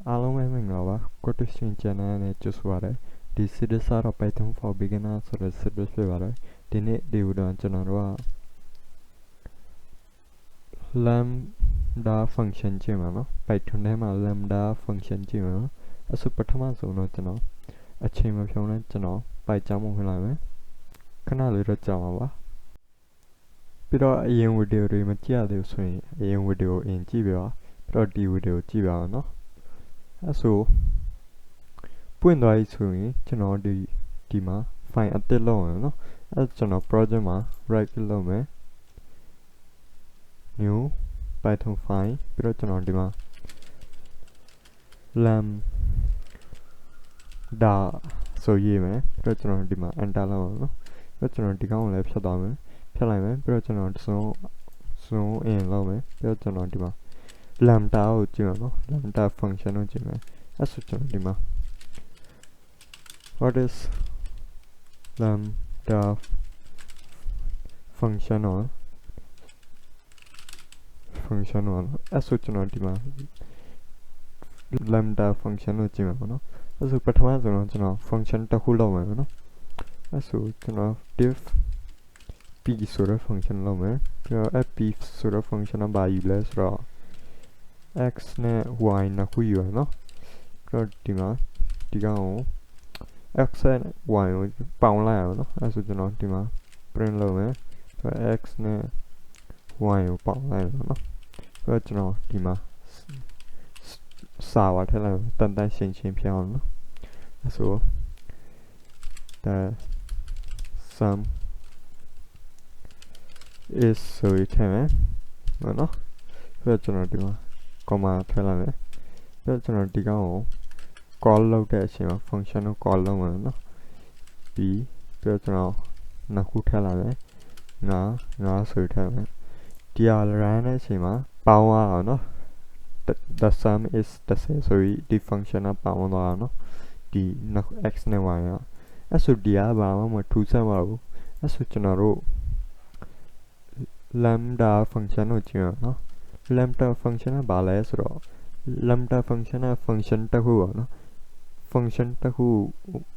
အားလုံးပဲမင်္ဂလာပါ Quotation Channel နဲ့ကြိုဆိုပါရစေဒီ series ကတော့ Python for Beginner ဆိုတဲ့ series ဖြစ်ပါတယ်ဒီနေ့ဒီဗီဒီယိုကျွန်တော်တို့က Lambda function ကြည့်မှာနော် Python ထဲမှာ Lambda function ကြည့်မှာနော်အဲ့ဆိုပထမဆုံးတော့ကျွန်တော်အချိန်မဖြုံးနဲ့ကျွန်တော် Python မှာဝင်လာမယ်ခဏလေးတော့ကြာမှာပါပြီးတော့အရင်ဗီဒီယိုတွေမကြည့်ရသေးဘူးဆိုရင်အရင်ဗီဒီယိုအရင်ကြည့်ပြပါပြီးတော့ဒီဗီဒီယိုကြည့်ပါအောင်နော်အဲ့ဆိုပွင့်သွားပြီဆိုရင်ကျွန်တော်ဒီမှာ file အသစ်လုပ်ရအောင်နော်အဲ့ကျွန်တော် project မှာ right click လုပ်မယ် new python file ပြီးတော့ကျွန်တော်ဒီမှာ lambda ဆိုရေးမယ်ပြီးတော့ကျွန်တော်ဒီမှာ enter လုပ်အောင်နော်ပြီးတော့ကျွန်တော်ဒီကောင်ကိုလည်းဖြတ်သွားမယ်ဖြတ်လိုက်မယ်ပြီးတော့ကျွန်တော်zoom in လုပ်မယ်ပြီးတော့ကျွန်တော်ဒီမှာ lambda ကိုကြည့်ရအောင်နော် lambda function ကိုကြည့်မယ်အဲ့ဆိုကျွန်တော်ဒီမှာ what is lambda function onအဲ့ဆိုကျွန်တော်ဒီမှာ lambda function ကိုကြည့်မှာပေါ့နော်အဲ့ဆိုပထမဆုံးတော့ကျွန်တော် function တစ်ခုလုပ်မယ်ပေါ့နော်အဲ့ဆိုကျွန်တော် div p ဆိုတဲ့ function လုပ်မယ်ပြီးတော့ p ဆိုတဲ့ function ကဘာယူလဲဆိုတော့ x နဲ့ y နှစ်ခုယူရနော်ပြီးတော့ဒီမှာဒီကောင်ကို x နဲ့ y ကိုပေါင်းလိုက်အောင်နော်အဲ့ဆိုကျွန်တော်ဒီမှာ print လုပ်မယ်ပြီးတော့ x နဲ့ y ကိုပေါင်းလိုက်အောင်နော်ပြီးတော့ကျွန်တော်ဒီမှာစာပါထည့်လိုက်တန်တန်ရှင်းရှင်းဖြစ်အောင်နော်အဲ့ဆို the sum is ဆိုရထည့်မယ်နော်ပြီးတော့ကျွန်တော်ဒီမှာ comma ထည့်လိုက်မယ်ပြီးတော့ကျွန်တော်ဒီကောင်ကို call လုပ်တဲ့အချိန်မှာ function ကို call လုပ်မယ်နော်ပြီးတော့ကျွန်တော်နှစ်ခုထည့်လိုက်မယ်ငါဆိုထည့်မယ်ဒီ run တဲ့အချိန်မှာပေါင်းအောင်နော် the sum is 10ဆိုပြီးဒီ function ကပေါင်းသွားအောင်နော်ဒီ x နဲ့ y ကအဲ့ဆိုဒီကဘာမှမထူးဆန်းပါဘူးအဲ့ဆိုကျွန်တော်တို့ lambda function ကိုကြည့်အောင်နော် lambda function ကဘာလဲဆိုတော့ lambda function က function တစ်ခုပေါ့နော် function တစ်ခု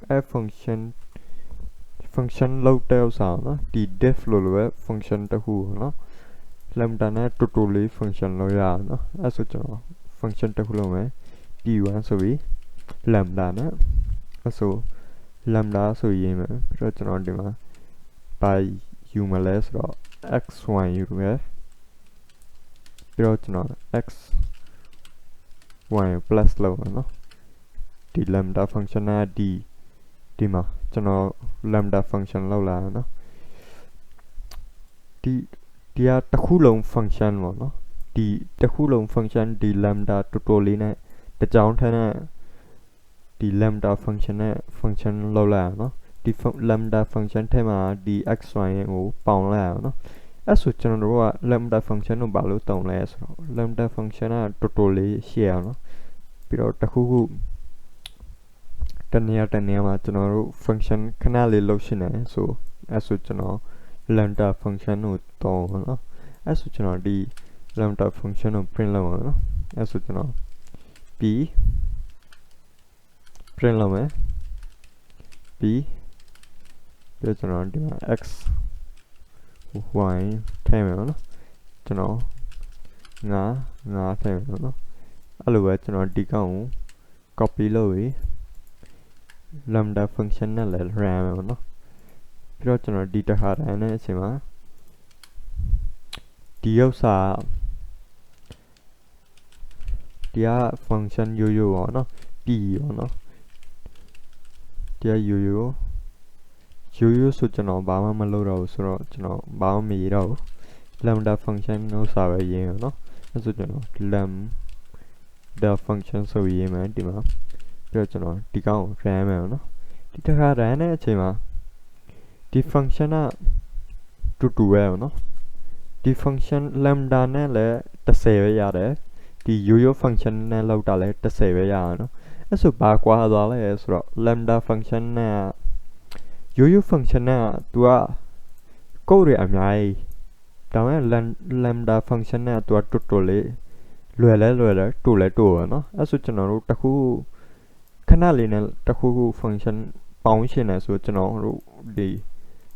အဲ့ function လောက်တဲ့ဥစ္စာနော်ဒီ def လို့ပဲ function တစ်ခုပေါ့နော် lambda နဲ့ totally function လို့ရအောင်နော်အဲ့ဆိုကျွန်တော် function တစ်ခုလုပ်မယ် p1 ဆိုပြီး lambda နဲ့အဲ့ဆို lambda ဆိုရေးမယ်ပြီးတော့ကျွန်တော်ဒီမှာ by ယူမလဲဆိုတော့ x1 ယူမယ်ပြီးတော့ကျွန်တော် x1 plus လုပ်မယ်နော်ဒီ lambda function ကဒီမှာကျွန်တော် lambda function လောက်လာနော်ဒီကတစ်ခုလုံး function ပေါ့နော်ဒီတစ်ခုလုံး function ဒီ lambda totally နဲ့တကြောင်ထက်နဲ့ဒီ lambda function နဲ့ function လောက်လာနော်ဒီ lambda function ထဲမှာဒီ x1 ကိုပေါင်းလိုက်အောင်နော်အဲ့ဆိုကျွန်တော်တို့က lambda function ကိုဘာလို့တုံးလဲဆိုတော့ lambda function က totally ရှိရအောင်နော်ပြီးတော့တစ်ခုခုတနေရာမှာကျွန်တော်တို့ function ခဏလေးလုပ်ရှင်းတယ်ဆိုအဲ့ဆိုကျွန်တော် lambda function ကိုတုံးနော်အဲ့ဆိုကျွန်တော်ဒီ lambda function ကို print လုပ်အောင်နော်အဲ့ဆိုကျွန်တော် p print လုပ်မယ် p ပြီးတော့ကျွန်တော်ဒီမှာ x y ထည့်မယ်နော်ကျွန်တော်ငါထည့်မယ်နော်အဲ့လိုပဲကျွန်တော်ဒီကောင်ကို copy လုပ်ပြီး lambda function နဲ့လည်း run မယ်နော်ပြီးတော့ကျွန်တော်ဒီတစ်ခါတန်းတဲ့အချိန်မှာဒီဥစ္စာဒီက function ရိုးပေါ့နော် p ပေါ့နော်ဒီကရိုးဆိုကျွန်တော်ဘာမှမလုပ်တော့ဘူးဆိုတော့ကျွန်တော်ဘာမှမရေးတော့ဘူး lambda function ဥစ္စာပဲရေးရအောင်နော်အဲ့ဆိုကျွန်တော် lambda function ဆိုရေးမယ်ဒီမှာပြီးတော့ကျွန်တော်ဒီကောင်ကို run မယ်နော်ဒီတစ်ခါ run တဲ့အချိန်မှာဒီ function ကတူပဲနော်ဒီ function lambda နဲ့လည်း10ပဲရတယ်ဒီရိုး function နဲ့လောက်တာလည်း10ပဲရအောင်နော်အဲ့ဆိုဘာကွာသွားလဲဆိုတော့ lambda function နဲ့ရိုး function နဲ့ तू က code ရအများကြီးဒါပေမဲ့ lambda function နဲ့ तू က totally လွယ်လဲလွယ်တယ်တိုလဲတိုရနော်အဲ့ဆိုကျွန်တော်တို့တစ်ခုခဏလေးနဲ့တစ်ခုခု function ပေါင်းရှင်းတယ်ဆိုကျွန်တော်တို့ဒီ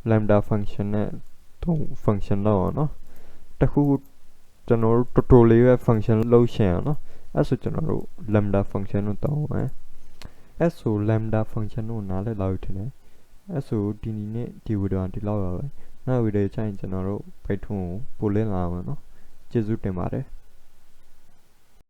lambda function နဲ့သုံး function လောက်အောင်နော်တစ်ခုကျွန်တော်တို့တော်တော်လေးပဲ function လောက်ရှင်းအောင်နော်အဲ့ဆိုကျွန်တော်တို့ lambda function ကိုသုံးမယ်အဲ့ဆို lambda function ကိုနားလည်လောက်ထင်တယ်အဲ့ဆိုဒီနေ့ဒီဗီဒီယိုဒီလောက်ပါပဲနောက်ဗီဒီယိုကျရင်ကျွန်တော်တို့ဖိတ်ထုံးကိုပို့လင်းလာအောင်နော်ကျေးဇူးတင်ပါတယ်